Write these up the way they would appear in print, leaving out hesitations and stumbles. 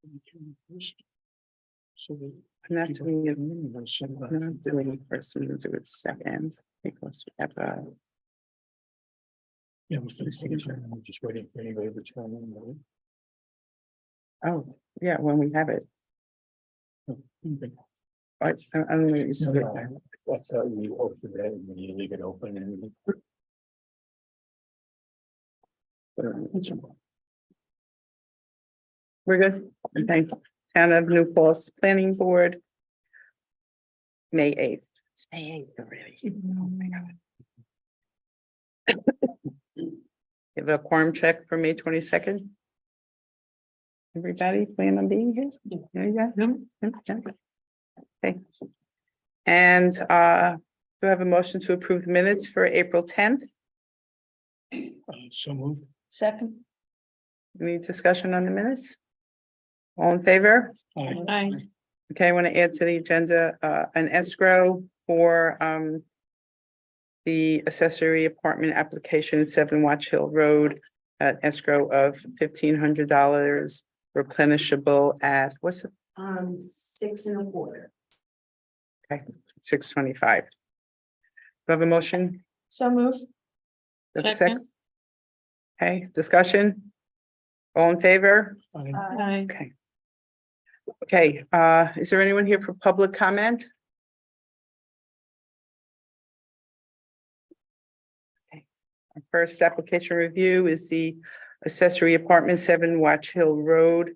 I'm not doing it. I'm not doing it first. I'm gonna do it second because we have a. Yeah, we're just waiting for anybody to turn in. Oh, yeah, when we have it. I'm gonna use it. That's how you open it and then you leave it open and. We're good. Okay. Town of New Paltz Planning Board. May 8th. It's May 8th already. Oh my God. Give a quorum check for May 22nd. Everybody plan on being here? Yeah. Okay. And do I have a motion to approve the minutes for April 10th? So moved. Second. Any discussion on the minutes? All in favor? Aye. Okay, I want to add to the agenda an escrow for the accessory apartment application at 7 Watch Hill Road, at escrow of $1,500 replenishable at, what's it? 6 1/4. Okay, 625. Do I have a motion? So move. Do I have a second? Okay, discussion? All in favor? Aye. Okay. Okay, is there anyone here for public comment? Okay. Our first application review is the accessory apartment 7 Watch Hill Road.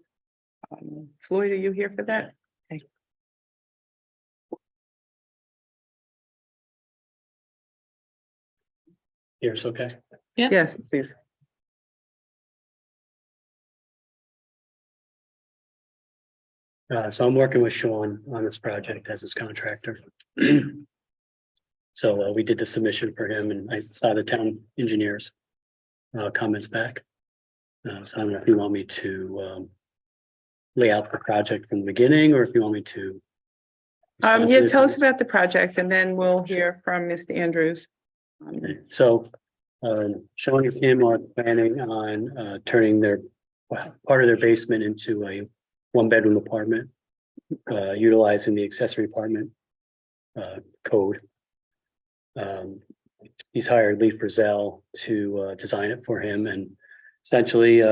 Floyd, are you here for that? Okay. Here's okay. Yes, please. So I'm working with Sean on this project as his contractor. So we did the submission for him and I saw the town engineers comments back. So I don't know if you want me to lay out the project from the beginning or if you want me to. Yeah, tell us about the project and then we'll hear from Mr. Andrews. Okay. So Sean and Kim are planning on turning their part of their basement into a 1-bedroom apartment, utilizing the accessory apartment code. He's hired Lee Frizzell to design it for him, and essentially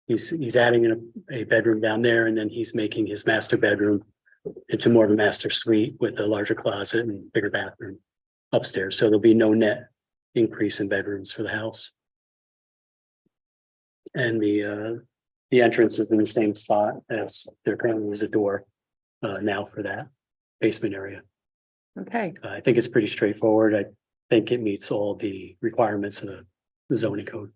he's adding a bedroom down there, and then he's making his master bedroom into more of a master suite with a larger closet and bigger bathroom upstairs. So there'll be no net increase in bedrooms for the house. And the entrance is in the same spot as there currently is a door now for that basement area. Okay, I think it's pretty straightforward. I think it meets all the requirements of the zoning code.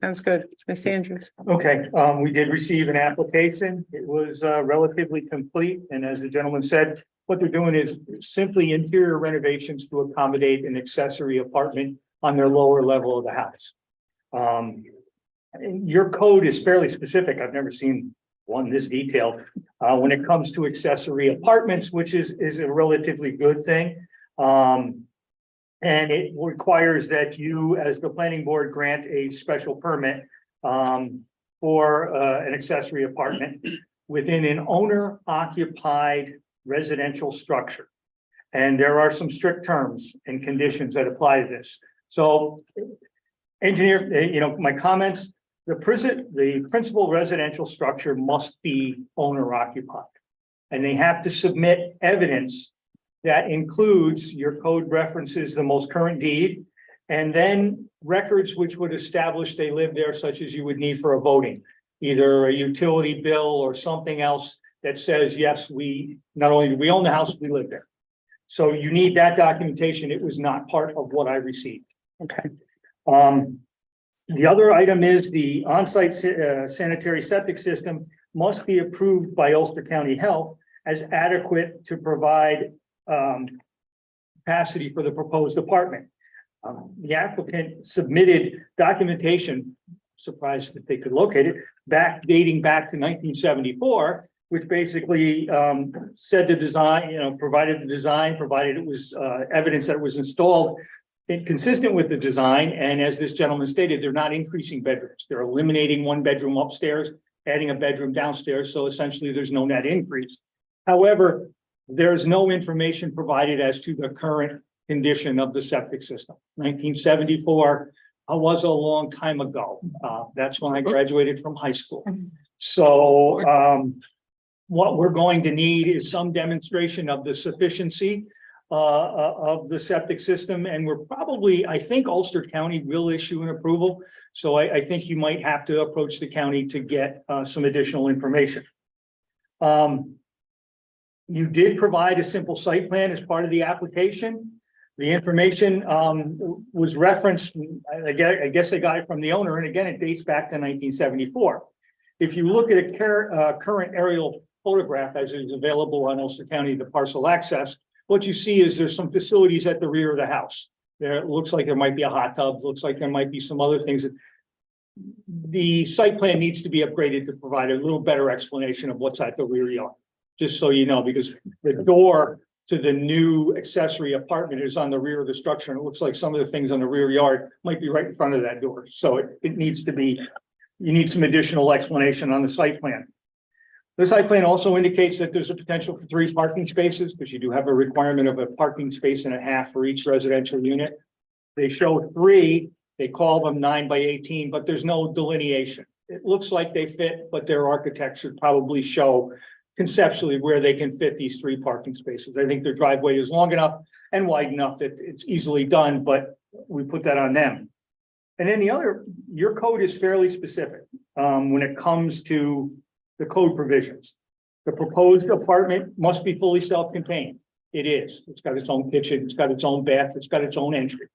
sounds good. Mr. Andrews. Okay, we did receive an application. It was relatively complete, and as the gentleman said, what they're doing is simply interior renovations to accommodate an accessory apartment on their lower level of the house. Your code is fairly specific. I've never seen one this detailed when it comes to accessory apartments, which is a relatively good thing. And it requires that you, as the planning board, grant a special permit for an accessory apartment within an owner-occupied residential structure. And there are some strict terms and conditions that apply to this. So, engineer, my comments, the principal residential structure must be owner-occupied. And they have to submit evidence that includes your code references the most current deed, and then records which would establish they live there, such as you would need for a voting, either a utility bill or something else that says, yes, we not only do we own the house, we live there. So you need that documentation. It was not part of what I received. Okay, The other item is the on-site sanitary septic system must be approved by Ulster County Health as adequate to provide capacity for the proposed apartment. The applicant submitted documentation, surprised that they could locate it, dating back to 1974, which basically said the design, provided the design, provided it was evidence that it was installed consistent with the design. And as this gentleman stated, they're not increasing bedrooms. They're eliminating 1 bedroom upstairs adding a bedroom downstairs, so essentially there's no net increase. However, there's no information provided as to the current condition of the septic system. 1974 was a long time ago. That's when I graduated from high school. So what we're going to need is some demonstration of the sufficiency of the septic system, and we're probably, I think Ulster County will issue an approval. So I think you might have to approach the county to get some additional information. You did provide a simple site plan as part of the application. The information was referenced, I guess I got it from the owner, and again, it dates back to 1974. If you look at a current aerial photograph as is available on Ulster County, the parcel access, what you see is there's some facilities at the rear of the house. There, it looks like there might be a hot tub, looks like there might be some other things. The site plan needs to be upgraded to provide a little better explanation of what's at the rear yard. Just so you know, because the door to the new accessory apartment is on the rear of the structure, and it looks like some of the things on the rear yard might be right in front of that door. So it needs to be, you need some additional explanation on the site plan. The site plan also indicates that there's a potential for 3 parking spaces, because you do have a requirement of a parking space and a half for each residential unit. They show 3, they call them 9 by 18, but there's no delineation. It looks like they fit, but their architect should probably show conceptually where they can fit these 3 parking spaces. I think their driveway is long enough and wide enough that it's easily done, but we put that on them. And then the other, your code is fairly specific when it comes to the code provisions. The proposed apartment must be fully self-contained. It is. It's got its own kitchen, it's got its own bath, it's got its own entry.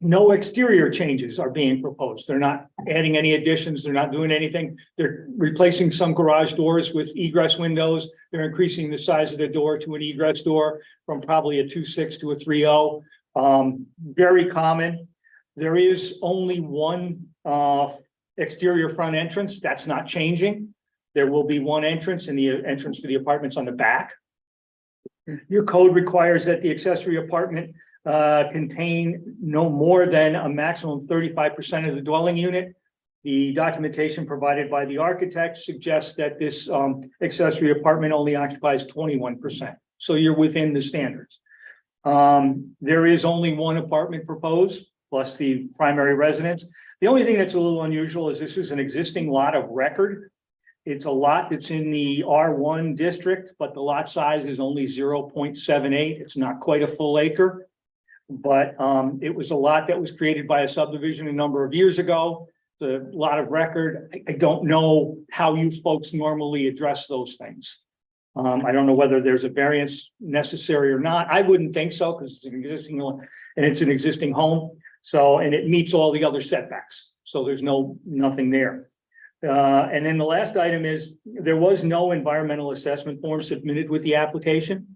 No exterior changes are being proposed. They're not adding any additions. They're not doing anything. They're replacing some garage doors with egress windows. They're increasing the size of the door to an egress door from probably a 2.6 to a 3.0. Very common. There is only one exterior front entrance. That's not changing. There will be one entrance, and the entrance to the apartment's on the back. Your code requires that the accessory apartment contain no more than a maximum 35% of the dwelling unit. The documentation provided by the architect suggests that this accessory apartment only occupies 21%. So you're within the standards. There is only one apartment proposed, plus the primary residence. The only thing that's a little unusual is this is an existing lot of record. It's a lot that's in the R1 district, but the lot size is only 0.78. It's not quite a full acre. But it was a lot that was created by a subdivision a number of years ago. The lot of record. I don't know how you folks normally address those things. I don't know whether there's a variance necessary or not. I wouldn't think so, because it's an existing one and it's an existing home. So, and it meets all the other setbacks. So there's nothing there. And then the last item is there was no environmental assessment form submitted with the application.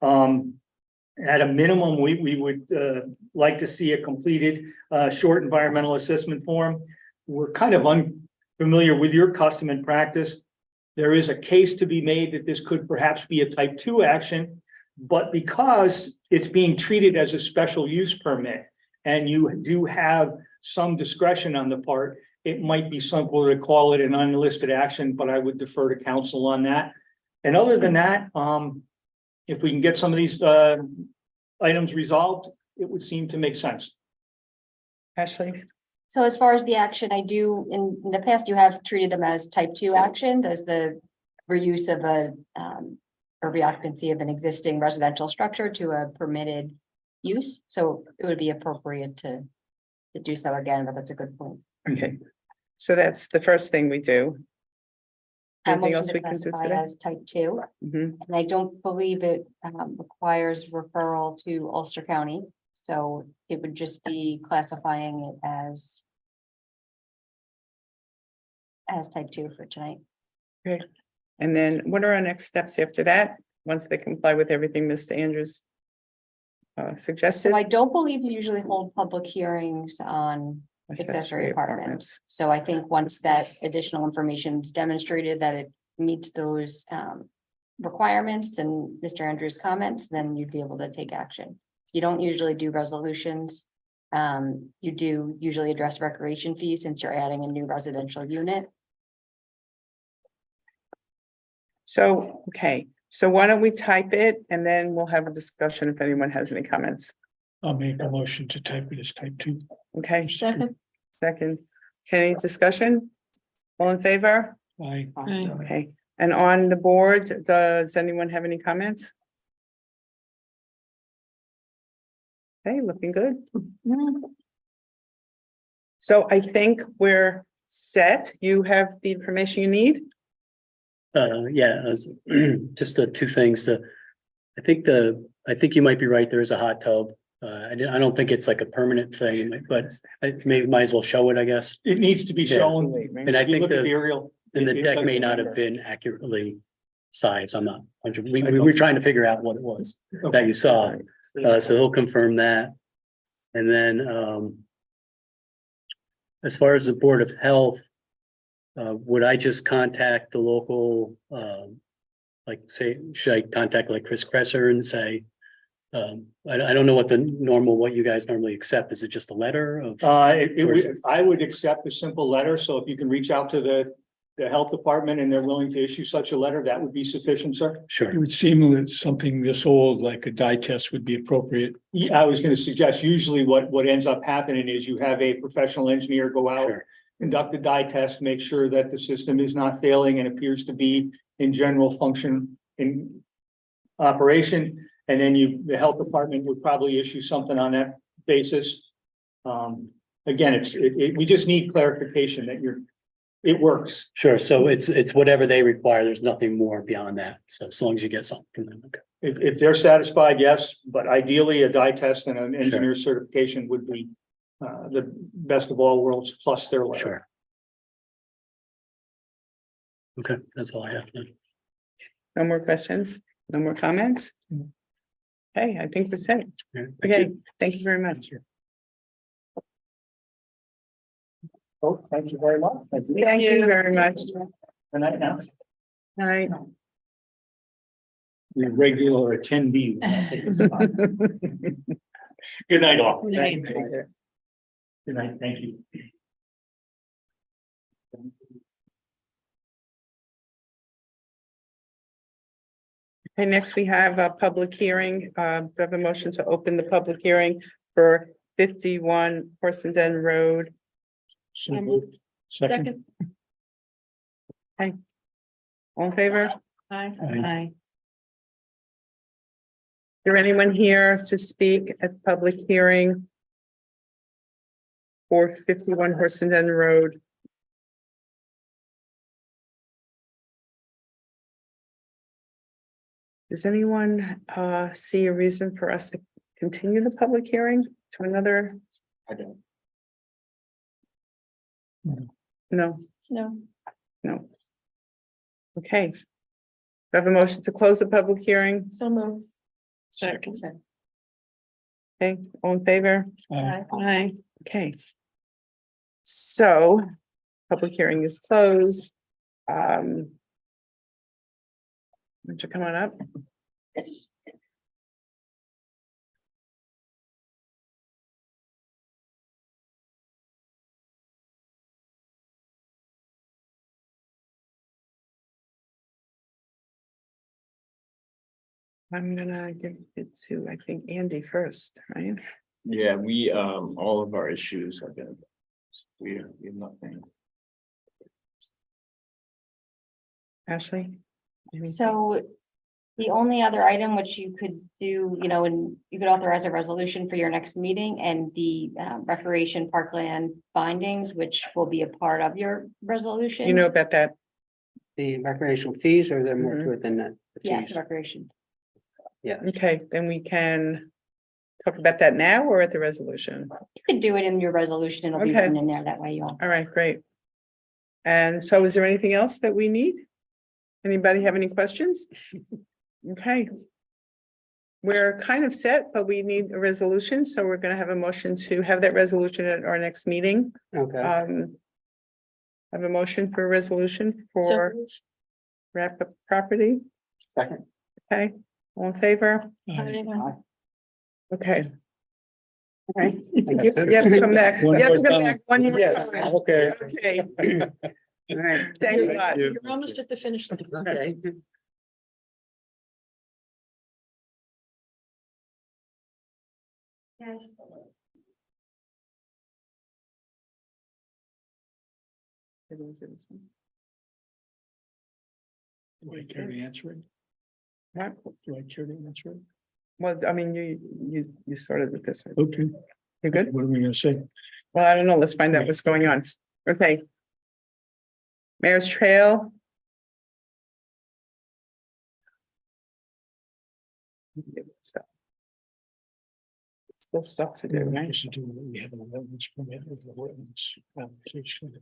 At a minimum, we would like to see a completed short environmental assessment form. We're kind of unfamiliar with your custom and practice. There is a case to be made that this could perhaps be a type 2 action, but because it's being treated as a special use permit and you do have some discretion on the part, it might be simple to call it an unlisted action, but I would defer to counsel on that. And other than that, if we can get some of these items resolved, it would seem to make sense. Ashley? So as far as the action, I do, in the past, you have treated them as type 2 actions, as the reuse of a or reoccupancy of an existing residential structure to a permitted use. So it would be appropriate to do so again, but that's a good point. Okay. So that's the first thing we do. Anything else Motion we to can do classify today? as type 2, Mhm. and I don't believe it requires referral to Ulster County. So it would just be classifying it as type 2 for tonight. And then what are our next steps after that? Once they comply with everything Mr. Andrews suggested? So I don't believe you usually hold public hearings on accessory apartments. So I think once that additional information is demonstrated that it meets those requirements and Mr. Andrews' comments, then you'd be able to take action. You don't usually do resolutions. You do usually address recreation fees since you're adding a new residential unit. So, okay, so why don't we type it and then we'll have a discussion if anyone has any comments. I'll make a motion to type it as type 2. Okay, Second. second. Any discussion? All in favor? Aye. Aye. Okay, and on the board, does anyone have any comments? Okay, looking good. So I think we're set. You have the information you need? Yeah, just the two things, I think you might be right, there is a hot tub. I don't think it's like a permanent thing, but I might as well show it, I guess. It needs to be Yeah. shown. And I If you think look at the- the aerial. And the it deck may doesn't not have matter. been accurately sized, I'm not, we were trying to figure out what it was that you saw, so he'll confirm that. And then, as far as the Board of Health, would I just contact the local, like, say, should I contact like Chris Kresser and say, I don't know what you guys normally accept, is it just a letter of? I would accept a simple letter, so if you can reach out to the health department and they're willing to issue such a letter, that would be sufficient, sir. It Sure, would seem that something this old, like a dye test, would be appropriate. Yeah, I was gonna suggest, usually what ends up happening is you have a professional engineer go out, sure, conduct a dye test, make sure that the system is not failing and appears to be in general function in operation. And then the health department would probably issue something on that basis. Again, we just need clarification that it works. sure, so it's whatever they require, there's nothing more beyond that, so as long as you get something from them, okay. If they're satisfied, yes, but ideally a dye test and an engineer certification would be the best of all worlds plus their letter. Sure. Okay, that's all I have then. No more questions? No more comments? Okay, I think we're set. Yeah, thank Okay, you. thank you very much. Oh, thank you very much. Thank you very much. Good night now. All right. The regular attendee. Good night, all. Good night. Good night, thank you. Okay, next we have a public hearing. We have a motion to open the public hearing for 51 Horson Den Road. So moved. Second. All in favor? Aye. Aye. Is there anyone here to speak at public hearing for 51 Horson Den Road? Does anyone see a reason for us to continue the public hearing to another? I don't. No, No. no. Okay. Do I have a motion to close the public hearing? So moved. Second. Okay, all in favor? Aye. Aye. Okay. So, public hearing is closed. Why don't you come on up? I'm gonna give it to, I think, Andy first, right? Yeah, all of our issues have been, we have nothing. Ashley? Anything? So the only other item which you could do, and you could authorize a resolution for your next meeting and the recreation parkland findings, which will be a part of your resolution. You know about that? The recreational fees, or is there more Mm-hmm. to it than that? The Yes, fees? recreation. Okay, then we can talk about that now or at the resolution? You could do it in your resolution. It'll be Okay. written in there. That way you'll. All right, great. And so is there anything else that we need? Anybody have any questions? Okay. We're kind of set, but we need a resolution, so we're gonna have a motion to have that resolution at our next meeting. Okay, Have a motion for a resolution So for moved. wrap up property. second. Okay, all in favor? Aye. Okay. All right. Thank You have to come back. One You have to more come time. back one more Yeah, time. okay. Okay, All right. thanks a lot. You're almost at the finish line. Okay. Yes. Do I care to answer it? What? Do I care to answer it? Well, I mean, you started with this. Right? Okay, You good? what are we gonna say? Well, I don't know. Let's find out what's going on. Okay. Mayor's Trail. Still stuff to do, right? We have an amendments permit with the wetlands application.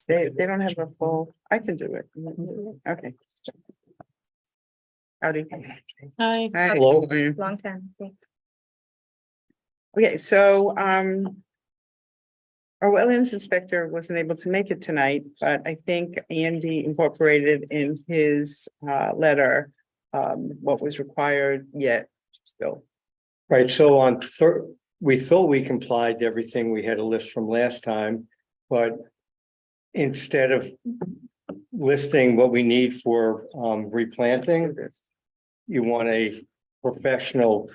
They don't have a full, I can do it. Okay. Howdy. Hi. Hi. Hello. Long time. Okay, so, our wetlands inspector wasn't able to make it tonight, but I think Andy incorporated in his, letter, what was required yet still. Right, so on we thought we complied to everything. We had a list from last time, but instead of listing what we need for replanting, you want a professional.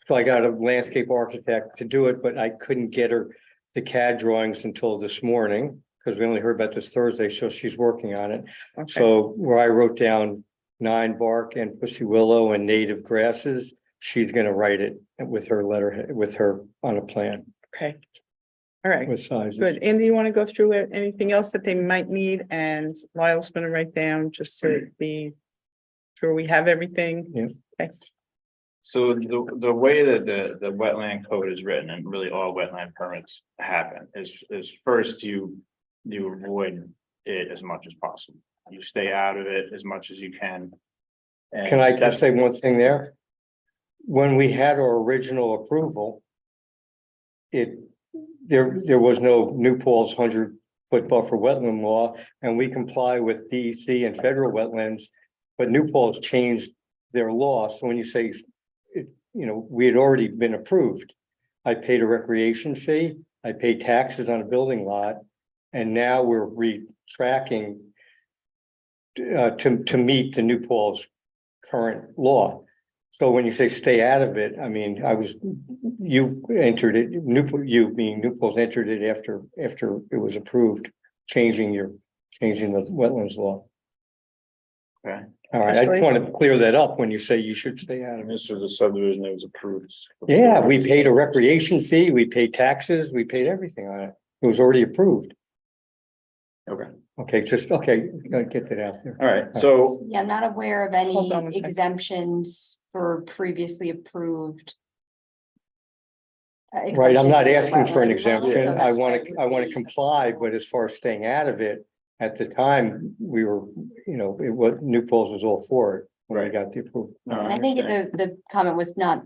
So I got a landscape architect to do it, but I couldn't get her the CAD drawings until this morning because we only heard about this Thursday, so she's working on it. Okay. So where I wrote down 9 bark and pussy willow and native grasses, she's gonna write it with her letterhead, with her on a plan Okay. All right, with sizes. good. Andy, you want to go through anything else that they might need? And Lyle's going to write down just to be sure we have everything. Yeah. Okay. So the way that the wetland code is written, and really all wetland permits happen, is first you avoid it as much as possible. You stay out of it as much as you can. And Can I that's- just say one thing there? When we had our original approval, there was no New Paul's 100-foot buffer wetland law, and we comply with DEC and federal wetlands. But New Paul's changed their law, so when you say, we had already been approved. I paid a recreation fee, I paid taxes on a building lot, and now we're retracking to meet the New Paul's current law. So when you say stay out of it, I mean, you entered it, New Paul's entered it after it was approved, changing the wetlands law. Okay. All right, I just want to clear that up when you say you should stay out of And it. this was a subdivision that was approved. Yeah, we paid a recreation fee, we paid taxes, we paid everything on it. It was already approved. Okay, Okay, gotta get that out there. all right, so Yeah, I'm not aware of any Hold on one second. exemptions for previously approved. Right, I'm not exemptions asking for an under wetland law, so exemption. I that's want what to, would be- comply, but as far as staying out of it, at the time, we were, New Paul's was all for it when we Right. got the approval. no, And I think understand. the comment was not,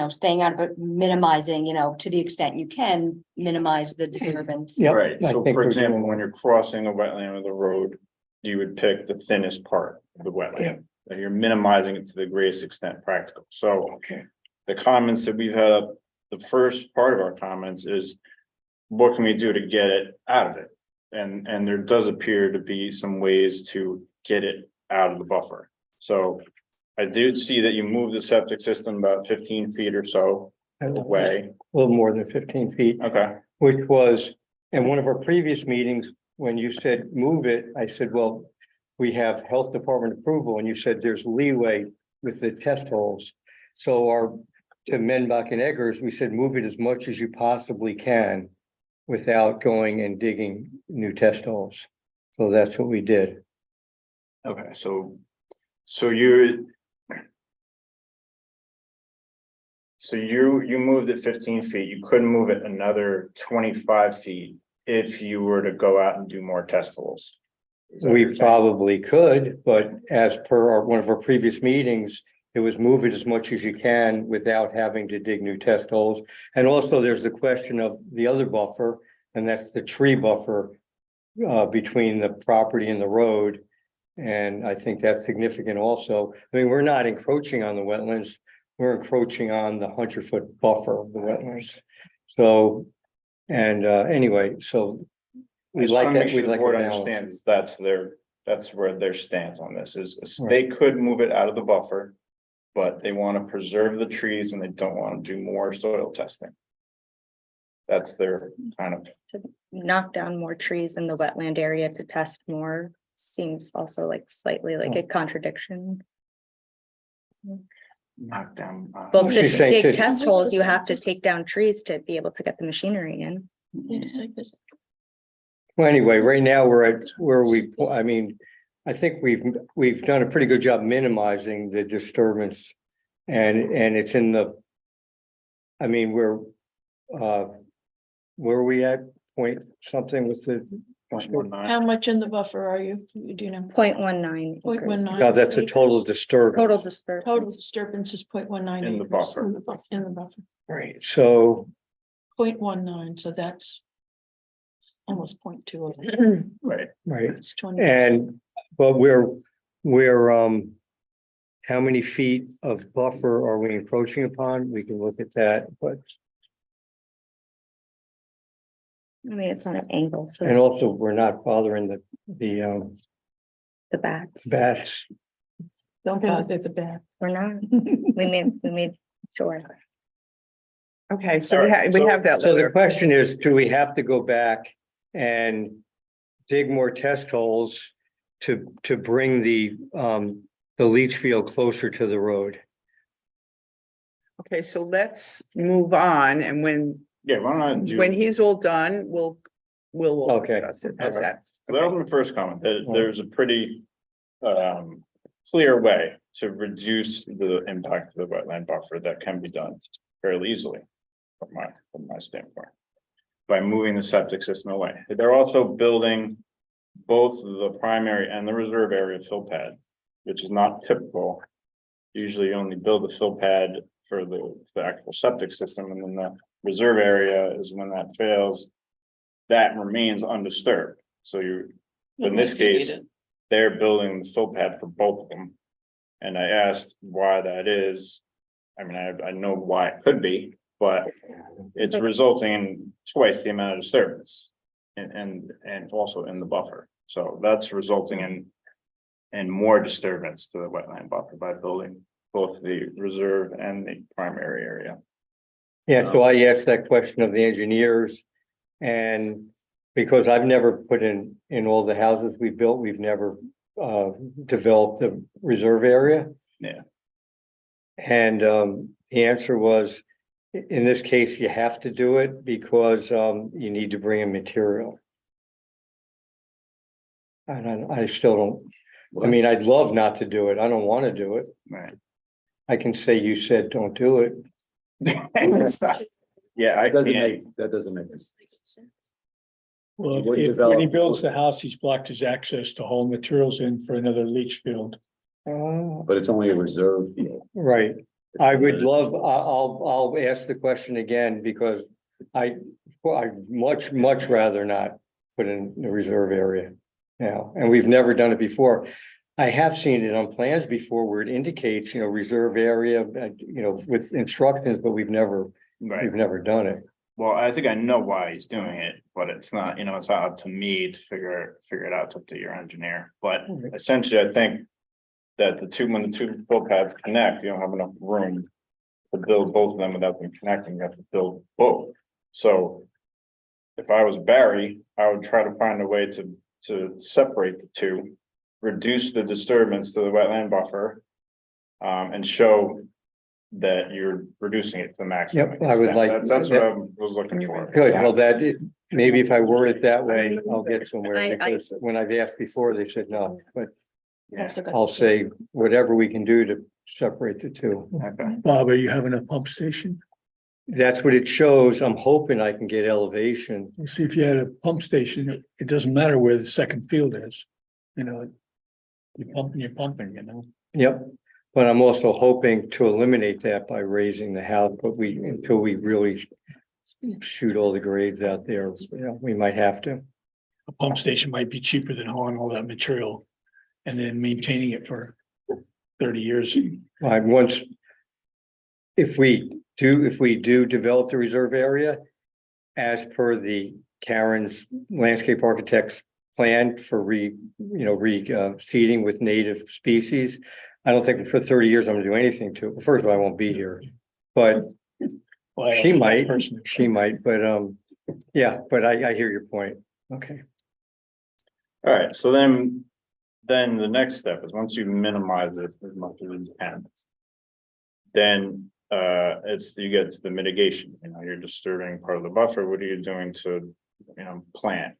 staying out, but minimizing, to the extent you can, minimize the disturbance. Yep, Right, I so think for we're example, doing when you're crossing a wetland with a road, you would pick the thinnest part of the Yeah. wetland. And you're minimizing it to the greatest extent practical, so. Okay. The comments that we've had, the first part of our comments is. What can we do to get it out of it? And there does appear to be some ways to get it out of the buffer. So I do see that you moved the septic system about 15 feet or so away. A little more than 15 feet, Okay, which was, in one of our previous meetings, when you said move it, I said, well, we have health department approval, and you said there's leeway with the test holes. So to Menbach and Eggers, we said, move it as much as you possibly can without going and digging new test holes. So that's what we did. okay, so you moved it 15 feet, you couldn't move it another 25 feet if you were to go out and do more test holes. Is that what you're We saying? probably could, but as per one of our previous meetings, it was move it as much as you can without having to dig new test holes. And also there's the question of the other buffer, and that's the tree buffer between the property and the road. And I think that's significant also. I mean, we're not encroaching on the wetlands, we're encroaching on the 100-foot buffer of the wetlands. So, and anyway, so I we just like wanna that, make we sure the like board a balance. understands that's where their stance on this is, Right. they could move it out of the buffer. but they want to preserve the trees and they don't want to do more soil testing. That's their kind of, Knock down more trees in the wetland area to test more seems also like slightly like a contradiction. knockdown. Well, to She's saying dig to- test holes, you have to take down trees to be able to get the machinery in. Well, anyway, right now we're at where I mean, I think we've done a pretty good job minimizing the disturbance. And it's in the, I mean, where are we at? Point something with the, How much in the buffer are you? You do know? 0.19. 0.19. no, that's a total disturbance. Total disturbance. Total disturbance is 0.19 In the acres. buffer. In the buffer, Right, so, 0.19, so that's almost 0.2. Right. right, It's 20. and, but we're, how many feet of buffer are we encroaching upon? We can look at that, but, I mean, it's on an angle, and so also we're not bothering the the bats, bats. Don't bother the bad. we're not, we made sure. Okay, so Alright, we have that So the letter. question is, do we have to go back and dig more test holes to bring the leach field closer to the road? Okay, so let's move on, and Yeah, why don't I do? when he's all done, we'll Okay. discuss it. How's that? That was my first comment. There's a pretty clear way to reduce the impact of the wetland buffer that can be done fairly easily from my standpoint. By moving the septic system away. They're also building both the primary and the reserve area fill pad, which is not typical. Usually you only build the fill pad for the actual septic system, and then the reserve area is when that fails. That remains undisturbed. So in this case, they're building the fill pad for both of them. And I asked why that is. I mean, I know why it could be, but it's resulting in twice the amount of disturbance. And also in the buffer. So that's resulting in more disturbance to the wetland buffer by building both the reserve and the primary area. Yeah, so I asked that question of the engineers, and because I've never put in all the houses we built, we've never developed the reserve area. Yeah. And the answer was, in this case, you have to do it because you need to bring in material. And I still don't, I mean, I'd love not to do it. I don't want to do it. Right. I can say you said don't do it. Yeah, I Doesn't can't. make, that doesn't make sense. Well, Would if, develop- when he builds the house, he's blocked his access to haul materials in for another leach field. But it's only a reserve field. Right. I would love, I'll ask the question again because I'd much rather not put in the reserve area now, and we've never done it before. I have seen it on plans before where it indicates, reserve area, with instructions, but we've never done it. Well, I think I know why he's doing it, but it's not, it's not up to me to figure it out. It's up to your engineer. But essentially, I think that when the two fill pads connect, you don't have enough room to build both of them without them connecting. You have to build both. So if I was Barry, I would try to find a way to separate the two, reduce the disturbance to the wetland buffer, and show that you're reducing it to the maximum. Yep, I would like- That's what I was looking for. Good, well, maybe if I word it that way, I'll get somewhere, I- because when I've asked before, they said no, but Yeah. I'll say whatever we can do to separate the two. Okay. Bob, are you having a pump station? That's what it shows. I'm hoping I can get elevation. You see, if you had a pump station, it doesn't matter where the second field is, You're pumping. Yep, but I'm also hoping to eliminate that by raising the house, but until we really shoot all the grades out there, we might have to. A pump station might be cheaper than hauling all that material and then maintaining it for 30 years. If we do develop the reserve area, as per the Karen's landscape architect's plan for seeding with native species. I don't think for 30 years I'm gonna do anything to it. First of all, I won't be here, but Well, I she don't know might, personally. but yeah, but I hear your point. Okay. All right, so then the next step is once you minimize it as much as you can. Then you get to the mitigation, you're disturbing part of the buffer. What are you doing to, plan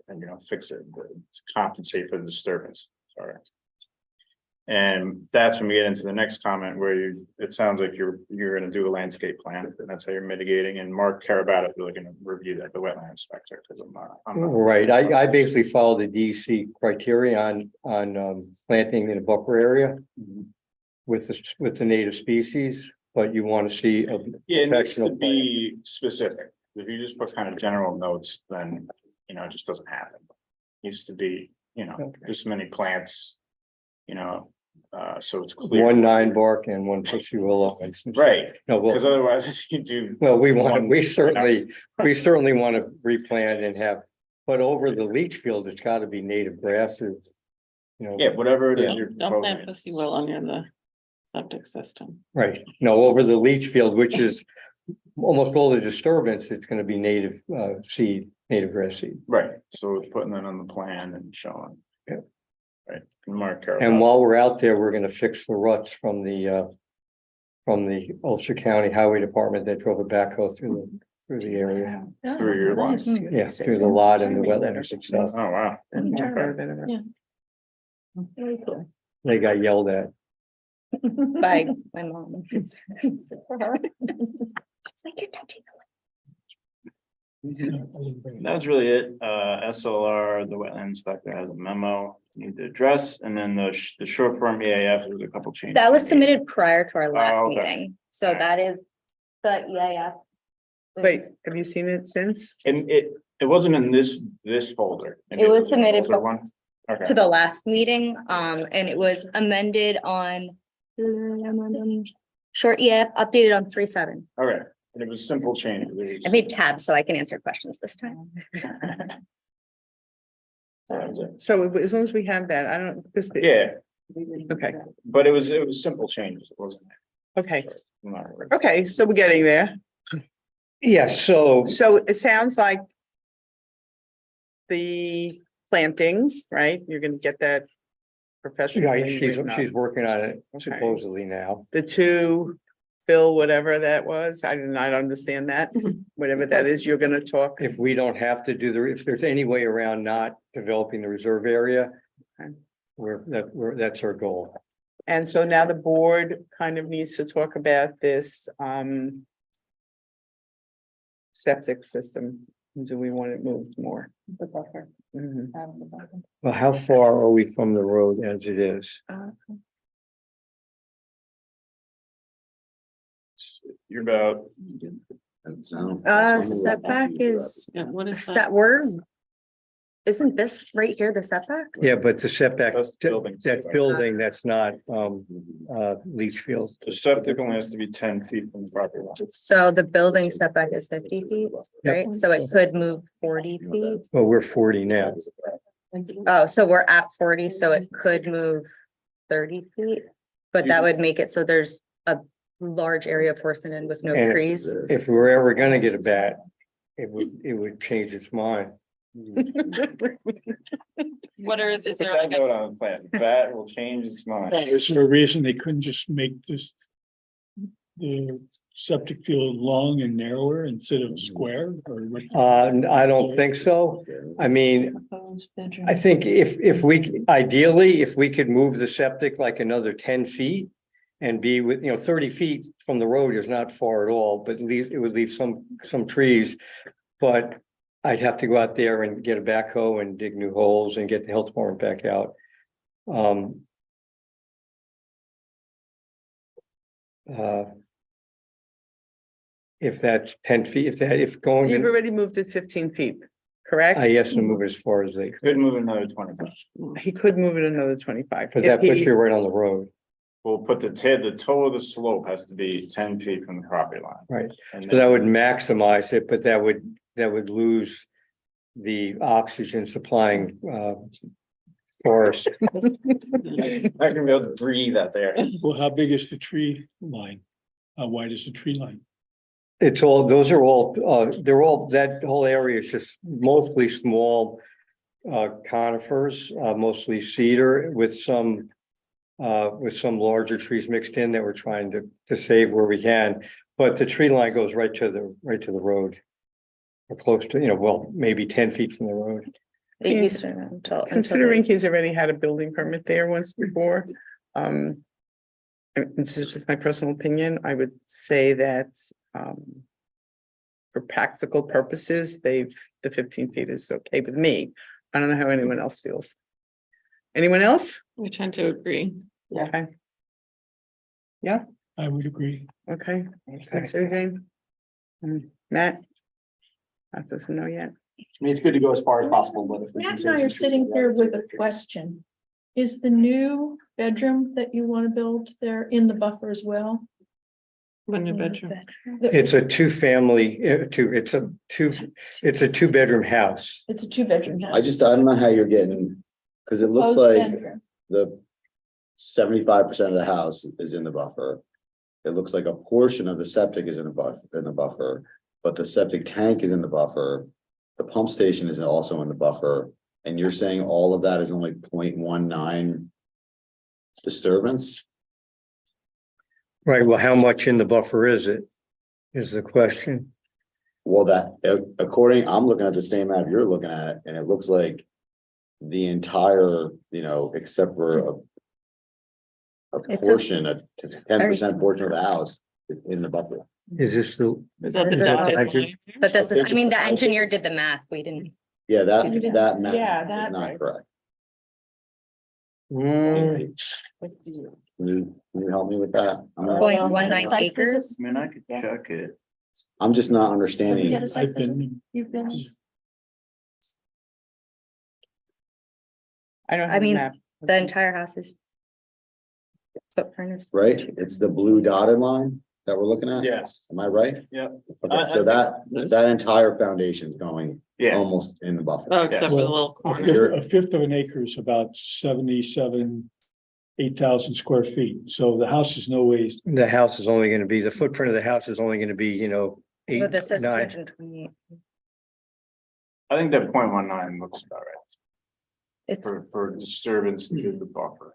and, fix it to compensate for the disturbance? Sorry. And that's when we get into the next comment where it sounds like you're gonna do a landscape plan, and that's how you're mitigating, and Mark Carabata is really gonna review that, the wetland inspector, because I'm not. Right, I basically follow the DEC criteria on planting in a buffer area with the native species, but you want to see a Yeah, it needs to professional plan. be specific. If you just put kind of general notes, then, it just doesn't happen. Used to be, this many plants, so it's clear. One 9-bark and one pussy willow. Right, No, because well, otherwise if you do. we certainly want to replant and have, but over the leach field, it's got to be native grasses. Yeah, whatever it is Yeah. you're Don't plant proposing. pussy willow near the septic system. Right, no, over the leach field, which is almost all the disturbance, it's going to be native seed, native grass seed. Right, so it's putting that on the plan and showing. Yeah. Right, and Mark And Carabata. while we're out there, we're gonna fix the ruts from the Ulster County Highway Department that drove a backhoe through the area. Through your Nice. line. Yeah, through the lot and the wetlands and stuff. Oh, wow. Yeah. Very cool. They got yelled at. By my mom. It's like you're touching. That was really it. SLR, the wetland inspector has a memo you need to address, and then the short form EAF, there's a couple changes. That was submitted prior to our last okay. meeting, so that is the EIF. Wait, have you seen it since? And it wasn't in this folder. Maybe It was in the submitted older one. Okay. To the last meeting, and it was amended on short EIF, updated on 3/7. Okay, and it was simple changes. It was- I made tabs so I can answer questions this time. that was it. So as long as we have that, I don't, because, Yeah, okay, but it was simple changes. It wasn't. okay, I'm not worried. okay, so we're getting there. Yeah, so So it sounds like the plantings, right? You're gonna get that professionally. she's written up. working on it Okay. supposedly now. The two, Phil, whatever that was, I did not understand that, whatever that is, you're gonna talk. If we don't have to do if there's any way around not developing the reserve area, Okay. that's our goal. And so now the board kind of needs to talk about this, septic system. Do we want it moved more? The buffer. Mhm. Well, how far are we from the road as it is? You're about, Setback is, Yeah, what is that that? word? Isn't this right here the setback? Yeah, but the setback, That's building that's setback. building, that's not leach field. the septic only has to be 10 feet from the property line. So the building setback is 50 feet, right? So it could move 40 feet. Well, we're 40 now. Oh, so we're at 40, so it could move 30 feet. But that would make it so there's a large area of Horseton with no And trees. if we were ever gonna get a bat, it would change its mind. What is Put there that like note a, on the plan. That will change its mind. Is there a reason they couldn't just make this? The septic field long and narrower instead of square or what? I don't think so. I mean, proposed bedroom? I think if we, ideally, if we could move the septic like another 10 feet. And be with, 30 feet from the road is not far at all, but it would leave some trees. But I'd have to go out there and get a backhoe and dig new holes and get the health department back out. If that's 10 feet, if going, You've already moved it 15 feet, correct? I asked them to move as far as they, Could move another 20. He could move it another 25. because If that puts he- you right on the road, We'll put the toe of the slope has to be 10 feet from the property line. right? And So that would maximize it, but that would lose the oxygen supplying, forest. I can be able to breathe out there. Well, how big is the tree line? How wide is the tree line? It's all, those are all, they're all, that whole area is just mostly small conifers, mostly cedar with some larger trees mixed in that we're trying to save where we can. But the tree line goes right to the road. Or close to, well, maybe 10 feet from the road. It used to until. Considering he's already had a building permit there once before, and this is just my personal opinion, I would say that, for practical purposes, the 15 feet is okay with me. I don't know how anyone else feels. Anyone else? I tend to agree. Okay. I would agree. Okay. Thanks, Jane. Matt? That doesn't know yet. I mean, it's good to go as far as possible, but. if we Matt can and I save are some sitting trees, here with a that's- question. Is the new bedroom that you want to build there in the buffer as well? One new It's a it's a two-bedroom house. It's a two-bedroom house. I don't know how you're getting, because it looks Proposed like bedroom. the 75% of the house is in the buffer. It looks like a portion of the septic is in the buffer, but the septic tank is in the buffer. The pump station is also in the buffer, and you're saying all of that is only 0.19 disturbance? Right, well, how much in the buffer is it? Is the question. Well, I'm looking at the same map you're looking at, and it looks like the entire, except for a It's a- portion, a 10% portion of the house is in the buffer. Is this the? Is that the Is that dotted the- line? But this is, I mean, the I think engineer it's- did the math. We didn't. Yeah, that Yeah, math that is not right. correct. Mm, Can you help me with that? Point 19 acres. I mean, I could check it. I'm just not Have you understanding. had a site I've visit? been, You've been, I don't I have a mean, map. The entire house is. Footprint is. Right? It's the blue dotted line that we're looking at? Yes, Am I right? yeah, Okay, so that entire foundation is going yeah. almost in the buffer. oh, except for the Well, little a corner. fifth of an acre is about 8,000 square feet. So the house is no ways, the house is only gonna be, the footprint of the house is only gonna be, 8, But this says 9. 228. I think that 0.19 looks about right It's. for disturbance to the buffer.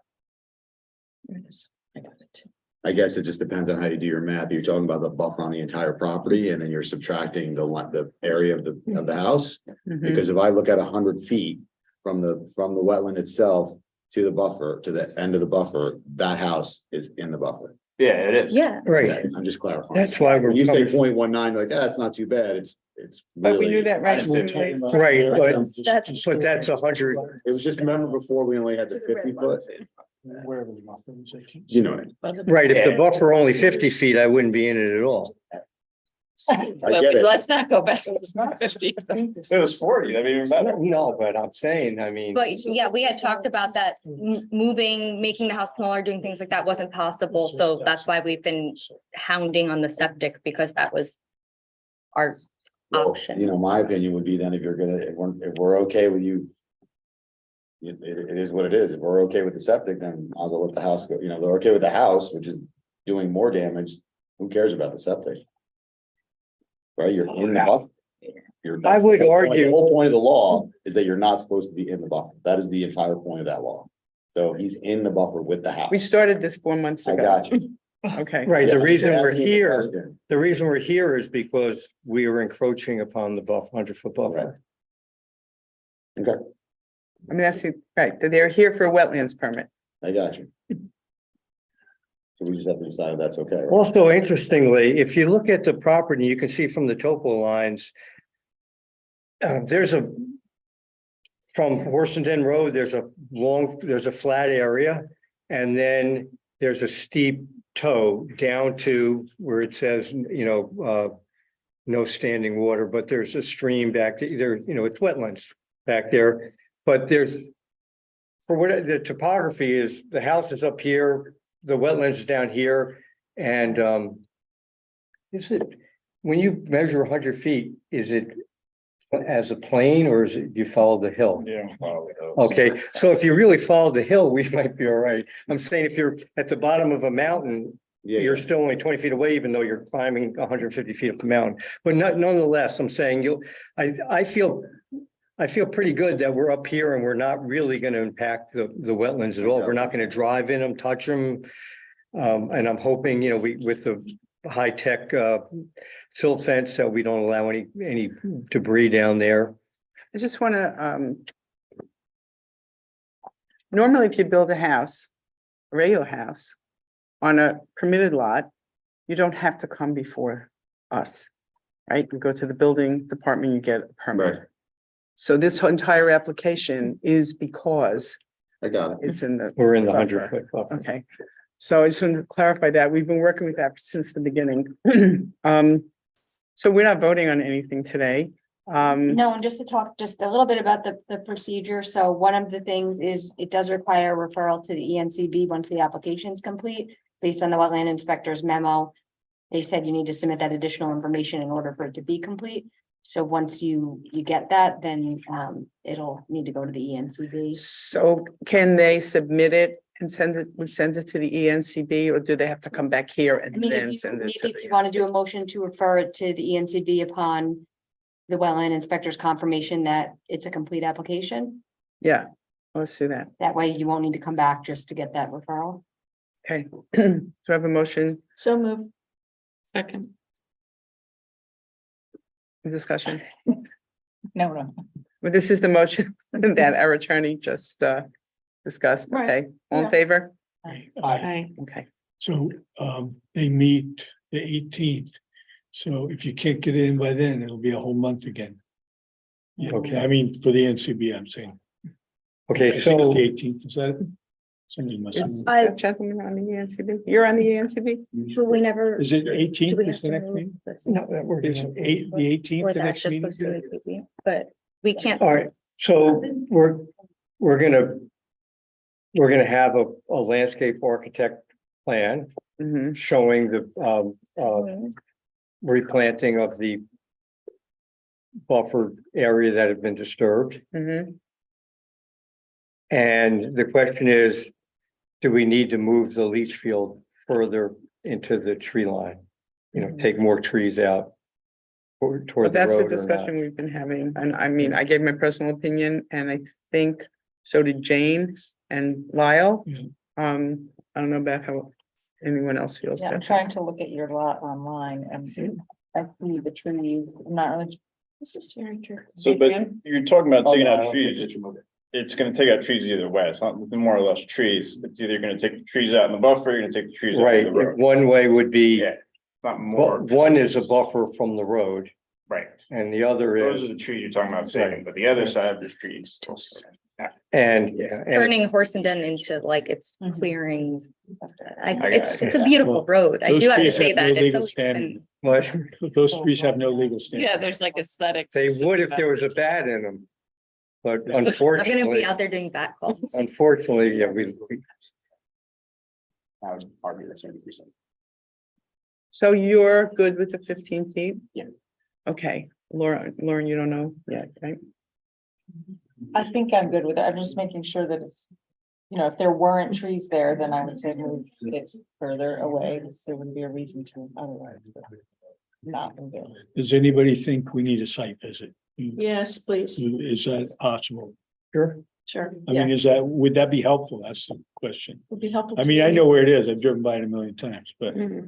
I got it too. I guess it just depends on how you do your math. You're talking about the buffer on the entire property, and then you're subtracting the area of the house. Mhm. Because if I look at 100 feet from the wetland itself to the buffer, to the end of the buffer, that house is in the buffer. Yeah, it is. Yeah, Right, Okay, I'm just clarifying. that's why we're When you say coming, 0.19, like, that's not too bad. It's But we knew really. that right. I from did. the- right, but That's- that's 100. It was just, remember before we only had the 50 foot, wherever the buffer is. you know what I mean? Right, if the buffer only 50 feet, I wouldn't be in it at all. I get it. Let's not go back. It's not 50. It was 40, I mean, even better. No, but I'm saying, but yeah, we had talked about that, moving, making the house smaller, doing things like that wasn't possible. So that's why we've been hounding on the septic because that was our Well, option. my opinion would be then if we're okay with you. It is what it is. If we're okay with the septic, then I'll go let the house go. They're okay with the house, which is doing more damage. Who cares about the septic? Right? You're in the buffer. I would The argue- whole point of the law is that you're not supposed to be in the buffer. That is the entire point of that law. So he's in the buffer with the house. We started this 4 months I ago. got you. Okay. Right, Yeah, the reason I'm we're asking the here, question. the reason we're here is because we are encroaching upon the 100-foot buffer. Okay, I mean, that's right. They're here for a wetlands permit. I got you. So we just have to decide if that's okay. right? Also, interestingly, if you look at the property, you can see from the topo lines. From Horsenden Road, there's a flat area. And then there's a steep toe down to where it says, no standing water, but there's a stream back there, it's wetlands back there. But for what the topography is, the house is up here, the wetlands is down here, and is it, when you measure 100 feet, is it as a plane or is it, you follow the hill? Yeah. Okay, so if you really follow the hill, we might be all right. I'm saying if you're at the bottom of a mountain, Yeah, you're still only 20 feet away, even though you're climbing 150 feet up the mountain. But nonetheless, I'm saying I feel pretty good that we're up here and we're not really going to impact the wetlands at all. We're not going to drive in them, touch them. And I'm hoping, with the high-tech silt fence that we don't allow any debris down there. I just want to, normally if you build a house, a regular house, on a permitted lot, you don't have to come before us, right? You go to the building department, you get a permit. Right. So this whole entire application is because I got it. it's in the. We're in the buffer. 100-foot buffer. Okay, so I just wanted to clarify that. We've been working with that since the beginning. So we're not voting on anything today. No, and just to talk just a little bit about the procedure. So one of the things is it does require referral to the ENCB once the application is complete. Based on the wetland inspector's memo, they said you need to submit that additional information in order for it to be complete. So once you get that, then it'll need to go to the ENCB. So can they submit it and send it to the ENCB, or do they have to come back here I and mean, then if you, send it maybe to if you the? want to do a motion to refer it to the ENCB upon the wetland inspector's confirmation that it's a complete application, Yeah, let's do that. that way you won't need to come back just to get that referral. Okay, do I have a motion, So move. Second. discussion? No. Well, this is the motion that our attorney just discussed, Right, okay? All in yeah. favor? Aye. Okay, So, they meet the 18th. So if you can't get in by then, it'll be a whole month again. Yeah, Okay. I mean, for the NCB, I'm saying. Okay, I think it's so the 18th, is that it? Somebody must. is have- that gentleman on the ENCB? You're on the ENCB? But we never. Is it do 18th we is have the to next move meeting? this? no, we're Is gonna- the 18th, Or the that's next just meeting? supposed to be, but we can't. All right, so we're gonna have a landscape architect plan Mm-hmm, showing the replanting of the buffer area that had been disturbed. mm-hmm. And the question is, do we need to move the leach field further into the tree line? Take more trees out toward But the that's the road or not? discussion we've been having, and I mean, I gave my personal opinion, and I think so did Jane and Lyle. Yeah. I don't know about how anyone else feels. Yeah, I'm about trying to look at your lot online and I see the trees, I'm not really. This is very true. So, but you're talking about taking Oh, out no, trees, it's gonna take out trees either way, it's not more or less trees, it's either gonna take the trees out in the buffer, you're gonna take the trees out Right, of the road. one way would be, Yeah, it's not more, one is a buffer from the road right, and the other those are is, the trees you're talking about saving, but the other side, there's trees. and Turning Horsenden into like it's clearing. got It's a it. beautiful Well, road. I those do have to trees say have no that. It's legal always standing. been. what, Those trees have no legal standing. Yeah, there's like aesthetic. they would if there was a bat in them. But I'm gonna unfortunately, be out there doing bat calls. unfortunately, yeah, So you're good with the 15 feet? Yeah. Okay, Lauren, you don't know yet, right? I think I'm good with it. I'm just making sure that it's, if there weren't trees there, then I would say move it further away, because there wouldn't be a reason to otherwise. but Not gonna do it. Does anybody think we need a site visit? Yes, please. Is that possible? sure. Sure. I mean, would that be helpful? That's the question. Would be helpful. I to mean, I me. know where it is. I've driven by it a million times, but Mhm.